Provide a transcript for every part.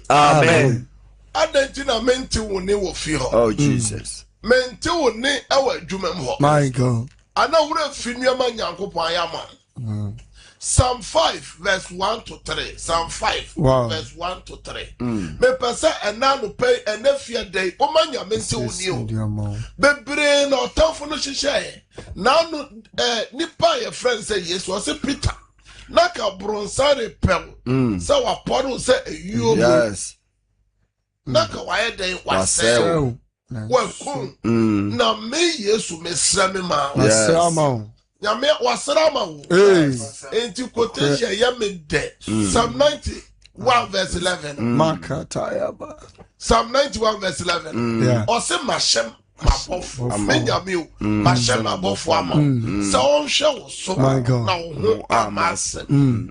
Amen. Adentina menti woni wo fi ho. Oh Jesus. Menti woni ewa adwumam ho. My God. Ana wura fi nuama Nyankopon ayama. Psalm 5 verse 1 to 3. Psalm 5 verse 1 to 3. Me pesa enanu pay enefia day o manya menti woni o. Bebre na otamfo no hihye. Nanu nipa ye friend say yes o say Peter. Naka bronsare pel. Say wa poru say eyo. Yes. Naka waye den wasel. Wakum. Na me Yesu mesra me ma. Wasel ma. Ya me wasra ma wo. Enti quotation ya me de. Psalm 91 verse 11. Makatayaba. Psalm 91 verse 11. Ose mashem mabofo menyame o mahye mabofo ama se on hwe wo so na wo amase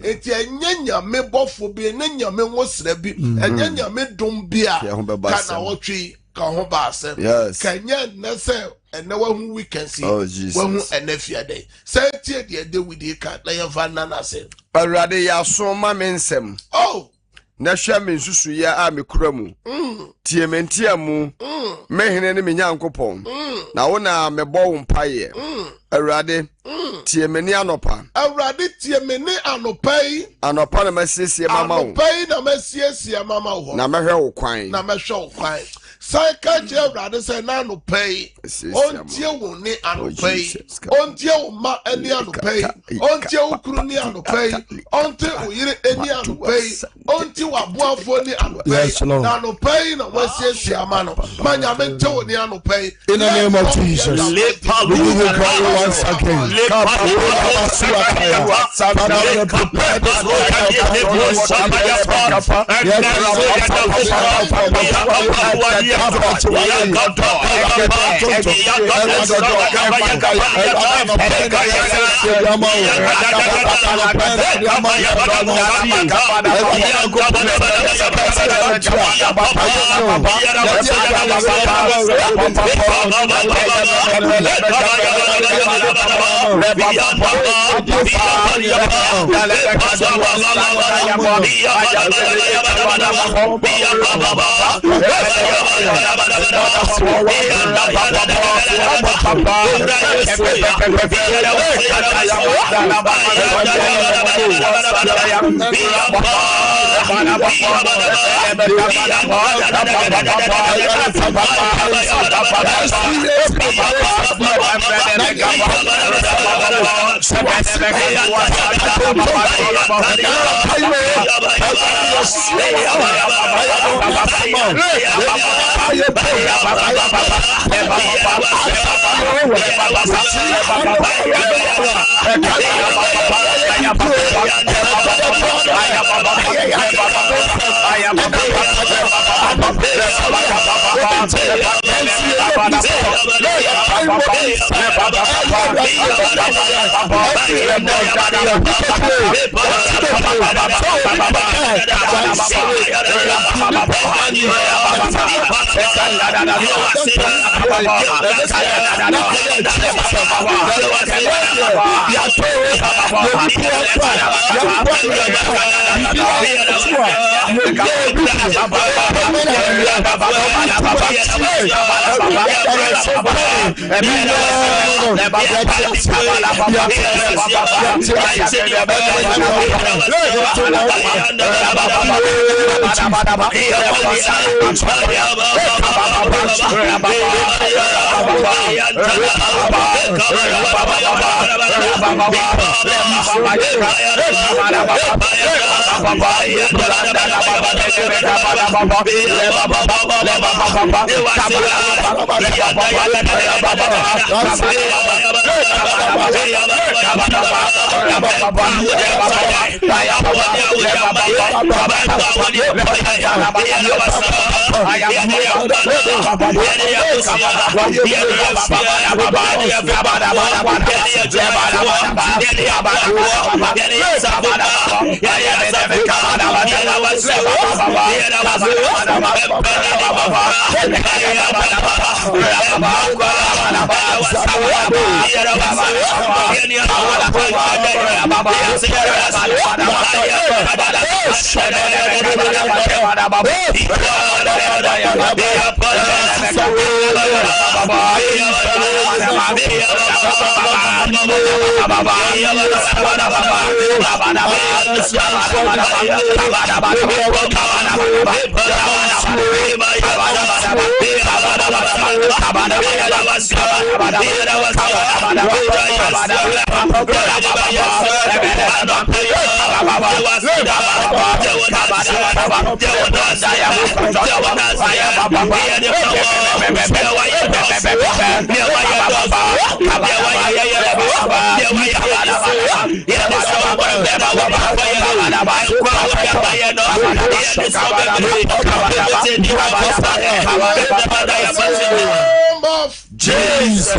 enti enyanyame bofo bi enyanyame nwosra bi enyanyame dum bi a kana wotwe ka ho ba ase kanya nese ene wahu weekends wahu enafia dey say tie de David ka na yeva nana se awurade ya so ma mensem na hwa me nsusu ya a me kura mu tie mentia mu mehene ne me nyankopon na wo na mebɔ wo mpaye awurade tie me ni anopa awurade tie me ni anopa na masiesie mama wo anopa na masiesie mama wo na mehwe wo kwan sai ka je awurade sai na anopai ontie wo ni anopai ontie wo ma ani anopai ontie wo kuru ni anopai ontie wo yire ani anopai ontie wo aboafo ni anopai na anopai na wasiesie amano manya mente wo ni anopai in the name of Jesus we give you glory once again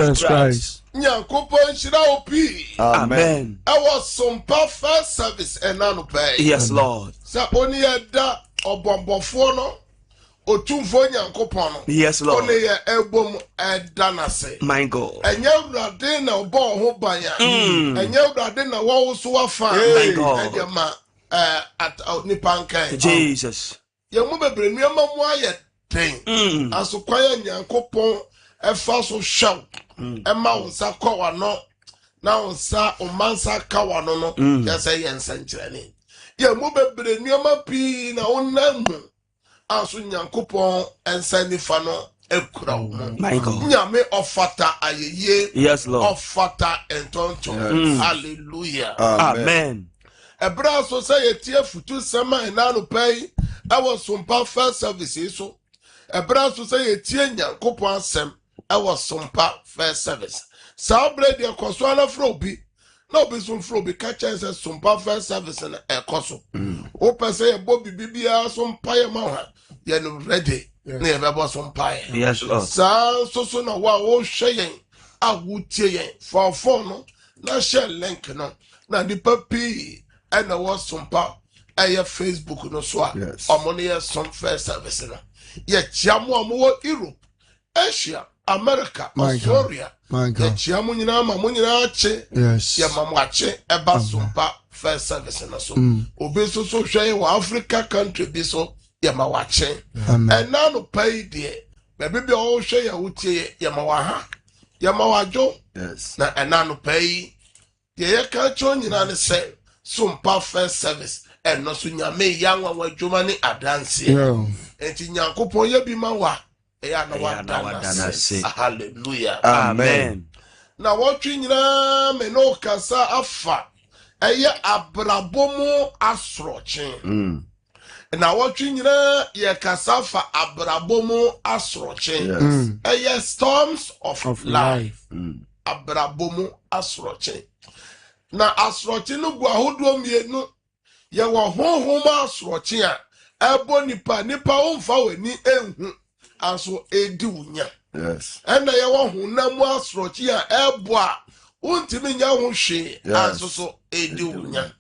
Jesus Christ. Nyankopɔn hyira wo pii. Amen. Ɛwɔ sompa first service ɛna no pɛɛ. Yes, Lord. Sɛ oni yɛda ɔbɔnbɔfoɔ no otumfoɔ Nyankopɔn no. Yes, Lord. Oni yɛ ɛbom ɛda n'ase. My God. Ɛnyɛ Awurade na ɔbɔ ɔho ban ya. Ɛnyɛ Awurade na wɔwo so wafa. My God. Ɛdeɛ ma nipa nkan. Jesus. Yɛn mu bebree nneɛma mu ayɛ den. Asokwan yɛ Nyankopɔn ɛfa so hwɛw. Ɛma wo nsa kɔ wano na wo nsa ɔmansa ka wano no yɛsɛ yɛ nsɛnkyerɛnne. Yɛn mu bebree nneɛma pii na wonam mu aso Nyankopɔn nsa nifa no ekura wo mu. My God. Nyame ɔfata ayeye. Yes, Lord. Ɔfata ntonto. Hallelujah. Amen. Ɛbra so sɛ yɛtie futu sɛm a ɛna no pɛi ɛwɔ sompa first service yi so. Ɛbra so sɛ yɛtie Nyankopɔn asɛm ɛwɔ sompa first service. Saa brɛ deɛ kɔ so ana frɛ obi na obi so mfrɛ obi ka kyɛn sɛ sompa first service na ɛkɔ so. Wopɛ sɛ yɛbɔ bibi biara so mpaeɛ ma wo a yɛno ready na yɛbɛbɔ so mpaeɛ. Yes, Lord. Saa nso so na wo a wohwɛ yɛn a wotie yɛn fa phone no na hyɛ link no na nipa pii ɛna wɔ sompa ɛyɛ Facebook no so a ɔmo no yɛ som first service no. Yɛkyia mo a mowɔ Europe, Asia, America, Australia. Yɛkyia mo nyinaa ma mo nyinaa akye. Yɛma mo akye ɛba sompa first service no so. Obi nso so hwɛ yɛn wɔ Africa country bi so yɛma wo akye. Ɛna no pa yi deɛ baabi bi a wɔhwɛ yɛn wotie yɛma wo aha. Yɛma wo adwo. Na ɛna no pa yi deɛ yɛka kyerɛ nyinaa ne sɛ sompa first service ɛno so Nyame yɛ anwanwa adwuma ne adanseɛ. Enti Nyankopɔn yɛ bi ma wa ɛyɛ na wadanase. Hallelujah. Amen. Na wɔtwe nyinaa me no kasa afa ɛyɛ abrabɔ mu asorɔkye. Na wɔtwe nyinaa yɛ kasa fa abrabɔ mu asorɔkye. Ɛyɛ storms of life. Abrabɔ mu asorɔkye. Na asorɔkye no gu ahodoɔ mmienu. Yɛwɔ honhom asorɔkye a ɛbɔ nipa womfa w'ani ehu aso edi wunya. Ɛna yɛwɔ honam asorɔkye a ɛbɔ a wontimi nya ho hwee aso so edi wunya.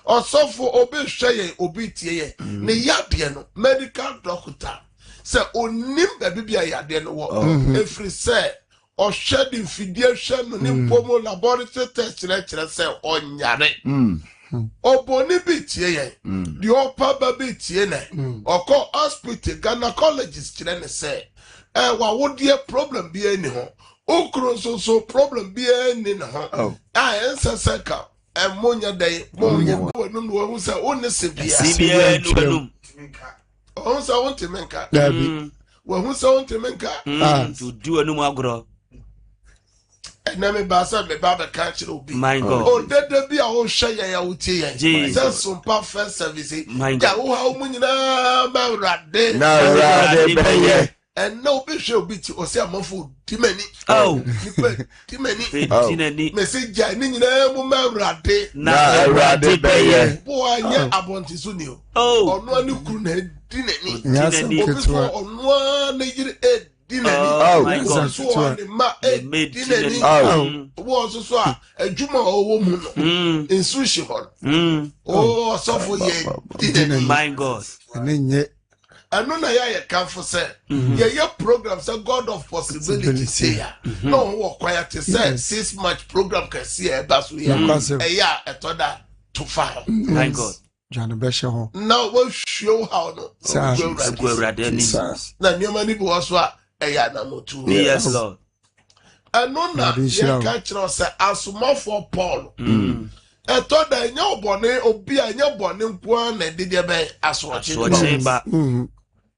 Ɔsɔfo obi hwɛ yɛn obi tie yɛn ne yadeɛ no medical doctor sɛ onim baabi bi a yadeɛ no wɔ efiri sɛ ɔhwɛ de mfidie hwɛ no ne mpomo laboratory test kyerɛ sɛ ɔnyare. Oboni bi tie yɛn deɛ ɔpa ba bi tie na ɔkɔ hospital gynecologist kyerɛ ne sɛ wawodeɛ problem bi ani ho okuro nso so problem bi ani ne ho a ɛnsɛ sɛ ka ɛmonya dɛn monya wɔnum no wɔhu sɛ wonne sɛ bia Num. ɔhu sɛ wontimi nka wɔhu sɛ wontimi nka To do a numagro. ɛna me ba sɛ me ba bɛka kyerɛ obi. My God. Odede bi a wohwɛ yɛn a wotie yɛn sɛ sompa first service gya wo ha wo mu nyinaa ma Awurade Na Awurade bɛyɛ. ɛna obi hwɛ obi ti ɔsɛ amafo di m'ani. Nipa di m'ani. Mesi gya ne nyinaa mu ma Awurade. Na Awurade bɛyɛ. Bo a nyɛ abɔnte so ni o. Ɔno ani kuru na di n'ani. Obi so ɔno a ne yere di n'ani. So ɔne ma di n'ani. Wo ɔso so a adwuma a ɔwɔ mu no nsu hye hɔ no. Ɔsɔfo yɛ di n'ani. My God. Ɛno na yɛayɛ kamfo sɛ yɛyɛ program sɛ God of possibility say ya na ɔwɔ kwaya te sɛ 6 March program kɛse a ɛba so yɛ ɛyɛ a ɛtɔ da to fa. My God. Na wɔahwie wo haw no na nneɛma no bi wɔ so a ɛyɛ anamotu. Yes, Lord. Ɛno na yɛka kyerɛ sɛ asomafoɔ Paul ɛtɔ da ɛnyɛ ɔbɔne obi a ɛnyɛ bɔne nkoa na ɛde deɛ bɛyɛ asorɔkye ba.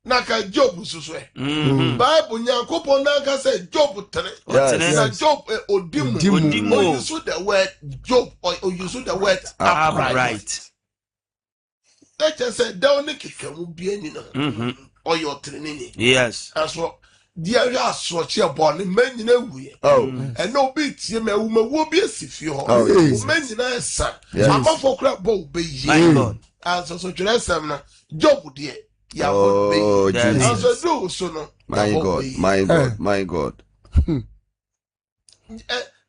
Na ka Job susu Bible Nyankopɔn na ka sɛ Job tere. Na Job odimu. Or use the word Job or use the word upright. That just said down the kikamu bieni no. Or your training. Yes. As well. Dear asorɔkye born men nyina wuye. And no beat ye me wo bi asifie hɔ. Men nyina sa. Amafo kra bo be yi. My God. As so kyerɛ sɛm na Job deɛ. Oh, Jesus. So no. My God.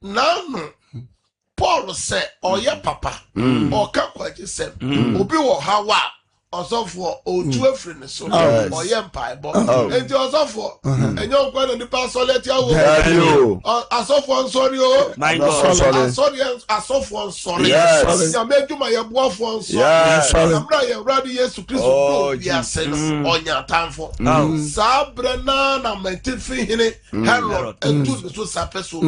Nano Paul said, "Oh yeah, papa, or can't quite say, Obi or Hawa." Also for two friends, so or young pie, and also for and you're going to pass all let you. I saw one sorry, My God. sorry, I saw one sorry. I made you my boy for sorry. I'm not ready, yes, to Christ. Yes, on your time for Sabrina, I'm a tiffy in it. Hello, and do the sapeso.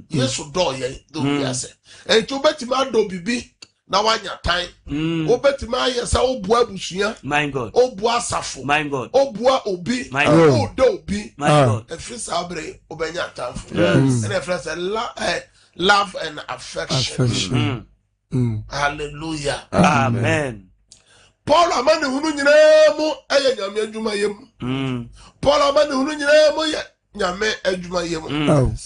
Yes, do ye, yes, and to bet my do be. Na wanya time obetima yesa obua busuya My God. obua safo My God. obua obi My God. odo obi My God. efri sabre obenya tamfo and efri say love and affection. Hallelujah. Amen. Paul amane hunu nyina mu eye nyame adwuma yem. Paul amane hunu nyina mu ye nyame adwuma yem.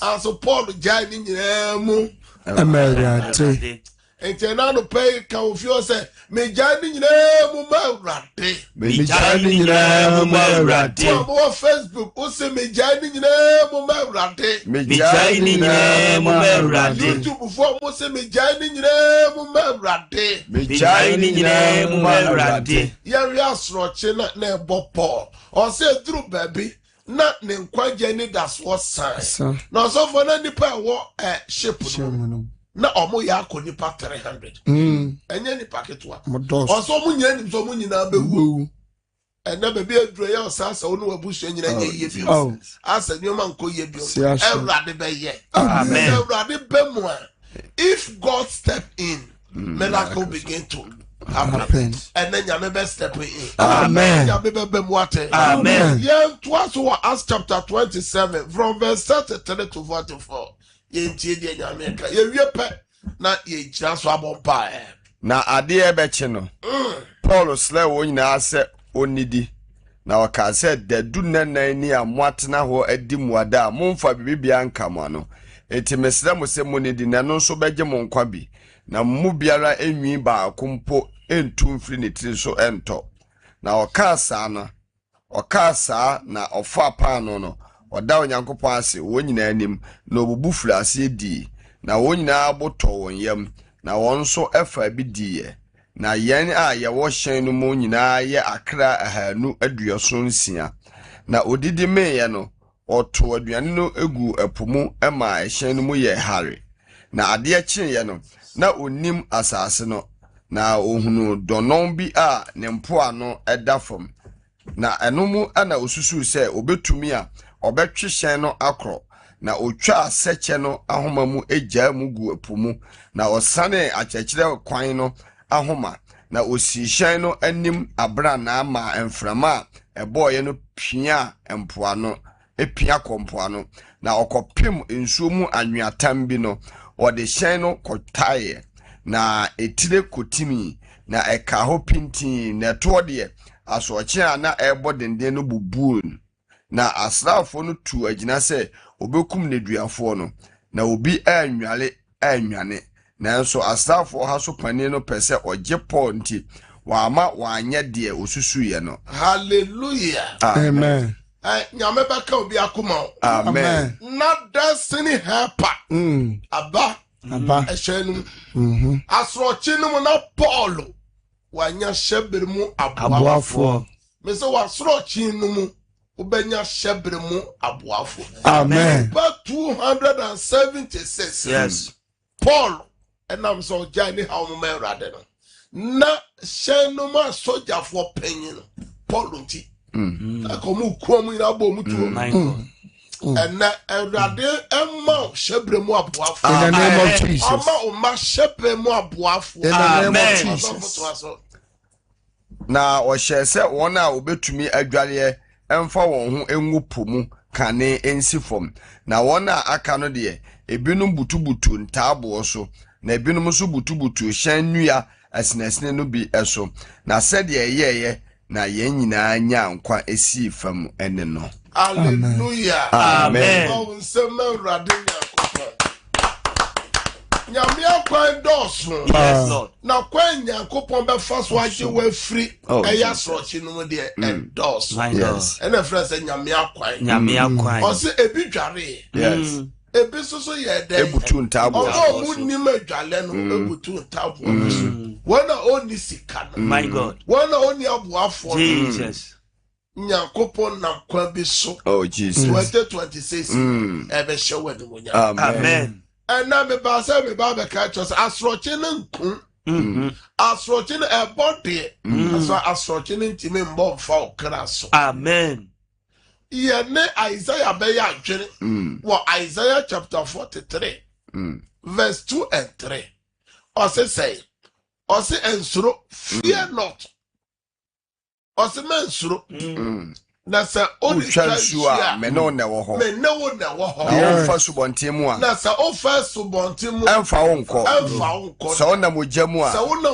Also Paul jai ni nyina mu Amen. And no pay can feel say me jani nyina mu mawrade Me jani nyina mu mawrade. Mo Facebook o say me jani nyina mu mawrade. Me jani nyina mu mawrade. YouTube for mo say me jani nyina mu mawrade. Me jani nyina mu mawrade. Ya wi asroche na ebo Paul o say through baby na ne nkwaje ni das what sign na so for na nipa wo ship no na omo ya akoni pa 300 enye ni paketwa oso mu nya ni so mu nyina bewu ena be bi aduro ya osasa onu wabusu nyina nye ye bi asa nyoma nko ye bi Ewrade be ye amen Ewrade be mu if God step in miracle begin to happen and then you never step in amen amen yeah twice Acts chapter 27 from verse 33 to 44 na ye so abompa na ade ebeche no Paul sle wo nyina se onidi na waka se dadu nanan ni amwatena ho adi muada momfa bibia nkama no enti mesle mo se monidi na no so beje mo nkwa bi na mu biara enwi ba kompo entum firi ne tiri so ento na okasa na ofa paano no oda onyankopon ase wo nyina anim na obubu firi ase di na wo nyina aboto won yam na won so efa bi diye na yen a ye wo hyen no mo nyina ye akra ahanu aduoso nsia na odidi meye no oto aduane no egu epomu ema ehyen no mu ye hare na ade akyen ye no na onim asase no na ohunu donon bi a ne mpoa no edafom na enomu ana osusu se obetumi a obetwe hyen no akro na otwa aseche no ahoma mu egya mu gu epomu na osane achechire kwan no ahoma na osi hyen no anim abra na ama emframa eboye no pia empoa no epia kompoa no na okopim ensuo mu anweatam bi no ode hyen no kotaye na etire kotimi na eka ho pinti na tode asoche na ebo denden no bubuon na asrafo no tu agina se obekum ne duafo no na obi anwane na nso asrafo ha so pane no pese oje Paul nti waama wanye de osusuye no. Hallelujah amen nyame baka obi akoma amen na destiny helper aba ehenu asrochi no na Paul wanya shebre mu aboafo me se wasrochi no mu ubenya shebre mu aboafo amen but 276 yes Paul enam so jani ha mo Ewrade no na shenu ma soja fo panyin Paul nti akomu kuomu ina bo mutu and Ewrade emma shebre mu aboafo in the name of Jesus ama o ma shebre mu aboafo in the name of Jesus na o shese wona obetumi adware emfa won ho enwu pomu kane ensifom na wona aka no de ebinum butubutu ntaabo so na ebinum so butubutu hyan nua asinasine no bi eso na sede yeye na yen nyina nya nkwa esi fam ene no. Hallelujah amen nyame akwan doso yes Lord na kwan nyankopon be faso age wa free eya srochi no de endorse yes and the friend say nyame akwan o se ebi dware yes ebi soso yɛ dɛ ebutu ntabo ɔno mu nim adwale no ebutu ntabo wɔn a ɔni sika no my God wɔn a ɔni aboafo Jesus nyankopɔn nam kwan bi so oh Jesus 2026 ɛbɛhyɛ wɔ animuonyam amen ɛna meba sɛ meba bɛka kyerɛ sɛ asorɔkye no nko asorɔkye no ɛbɔ deɛ asorɔkye no ntimi mbɔ mfa ɔkra so amen yɛne Isaiah bɛyɛ adwene wɔ Isaiah chapter 43 verse 2 and 3 ɔse sɛ ɔse nsuro fear not ɔse ma nsuro na sɛ wotwa nsuo a mene wo na ɛwɔ hɔ na womfa subɔnten mu a na sɛ wofa subɔnten mu ɛmfa wo nkɔ sɛ wonam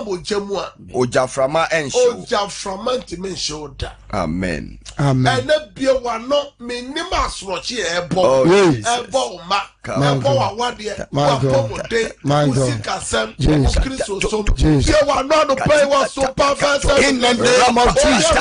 ogya mu a ogyaframa ɛnhye ntimi nhyɛ wo da amen ɛnɛ bie wano menim asorɔkye ɛbɔ wo ma ɛbɔ wawadeɛ wabɔ mo den wo sikasɛm wo kristo som bie wano anopɛ wɔ so pa fɛ sɛ in the name of Jesus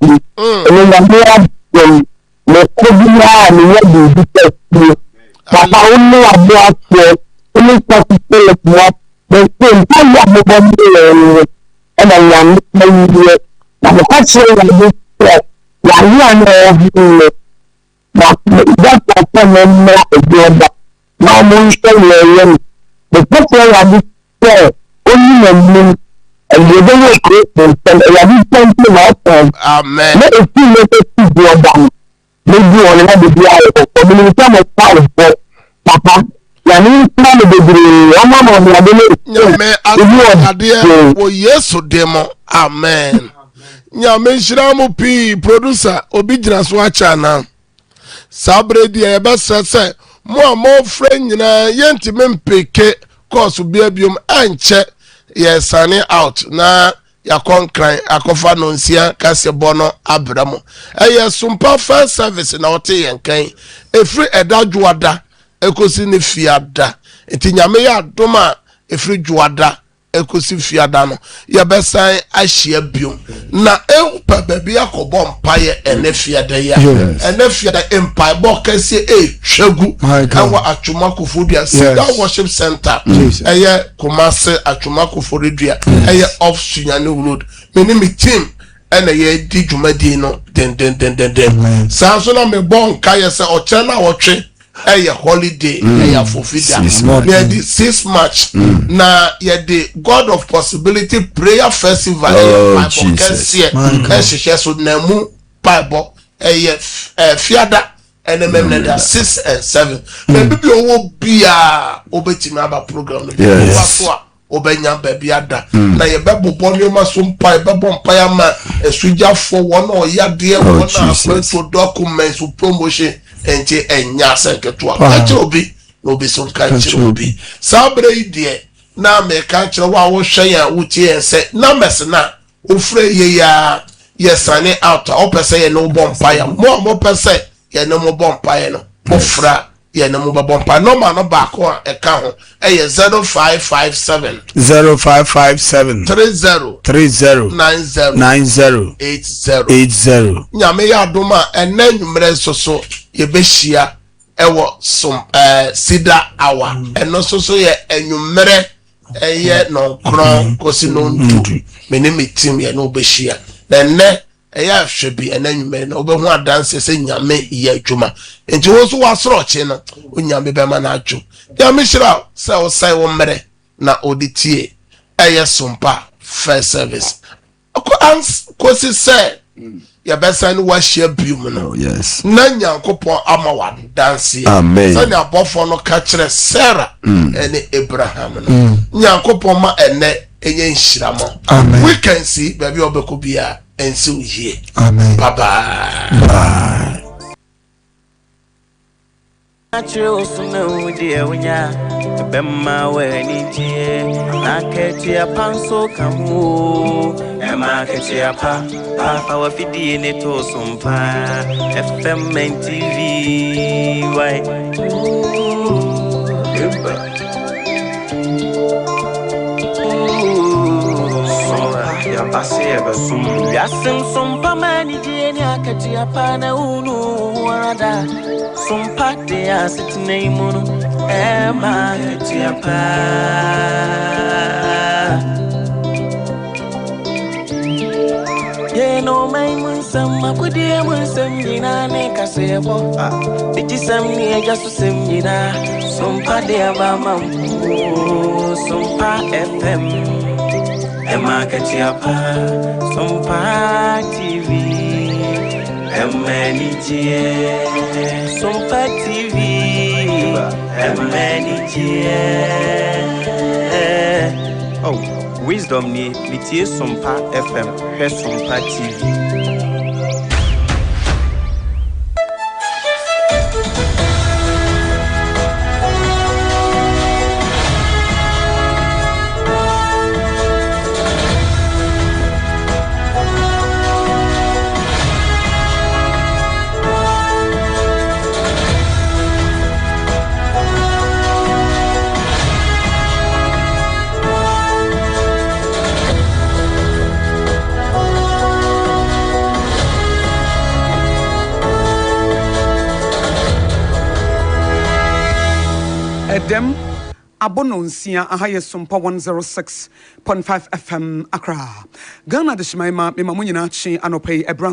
ene na me abom me kobia ne ya de bi papa wonu abo afọ ene pasipele mo the same time ya mo bom de ene ya me na mo ka chere ya de ya ya na but that person na ejoba na mo nse le the person ya bi only na and you don't know and ya bi something na amen na e fi le ti do down maybe on na be ya community mo power for papa ya ni plan de bibiri o ma mo na de nyame ade wo yesu demo amen nyame shiramu pi producer obi gina so acha na sabre dia e be sese mo friend nyina yenti mempeke course bia biom anche ye sane out na yakonkran akofa no nsia kase bono abramo eye sumpa first service na ote yenkan efri edadwoada ekosi ne fiada enti nyame ya adoma efri dwoada ekosi fiada no ye besan ahia biom na eupa baby akobom paye ene fiada ya ene fiada empire bokase twagu awa atwoma kofodua sida worship center eye Kumase atwoma kofodua eye off Sunyane road me team ene ye di dwumadi no den sanso na me bon kaye se oche na wotwe eye holiday eye fofida me di 6 March na ye di God of Possibility Prayer Festival Bible kensie ehye so na mu Bible eye fiada ene memne da 6 and 7 me bibi owo bia obetimi aba program no waso a obenya baby ada na ye bebo ne ma so mpa bebo mpa ya ma esuja fo won o ya de won na so documents promotion enti enya senketo a kire obi no be so kan kire obi sabre ide na me kan kire wa wo hwe ya wutie se na mesna ofre ye ya yesane out o pese ye no bompa ya mo pese ye no mo bompa ye no ofra ye no mo bompa no ma no ba ko e ka ho e ye 0557 30 90 80 nyame ya adoma enanwumre soso ye behia ewo sida awa eno soso ye enwumre eye no kron kosi no ntu meni metim ye no behia nne eya hwebi enanwumre no obehu adanse se nyame ye adwuma enti wo so wasoroche no onyame be ma na adwo nyame hira se o sai wo mre na oditie eye sompa first service kosi se ya besan wa hia bium no yes na nyankopon ama wa dance amen so na abofo no ka kire Sarah ene Abraham no nyankopon ma ene enye nhiramo we can see baby obeko bia ensi uhie amen bye bye Natural snow, dear, when ya Bemma, when it na ketia panso kamu, a market ya papa, our fidi in it or some pa, FM and TV, why? Yasim some pamani, dear, Katia pana, unu, warada. Some party as its name on Emma Tiapa. Ye no man, some of the dear ones, some dinner, make a say, it is some near just to send me some party about some pa FM Emma Tiapa, some pa TV. Sompa TV, oh, wisdom ni litie Sompa FM, he Sompa TV. Edem Abononsia Ahaya Sumpa 106.5 FM Accra. Ghana de Shimaima, Mimamuninachi, Anope, Ebran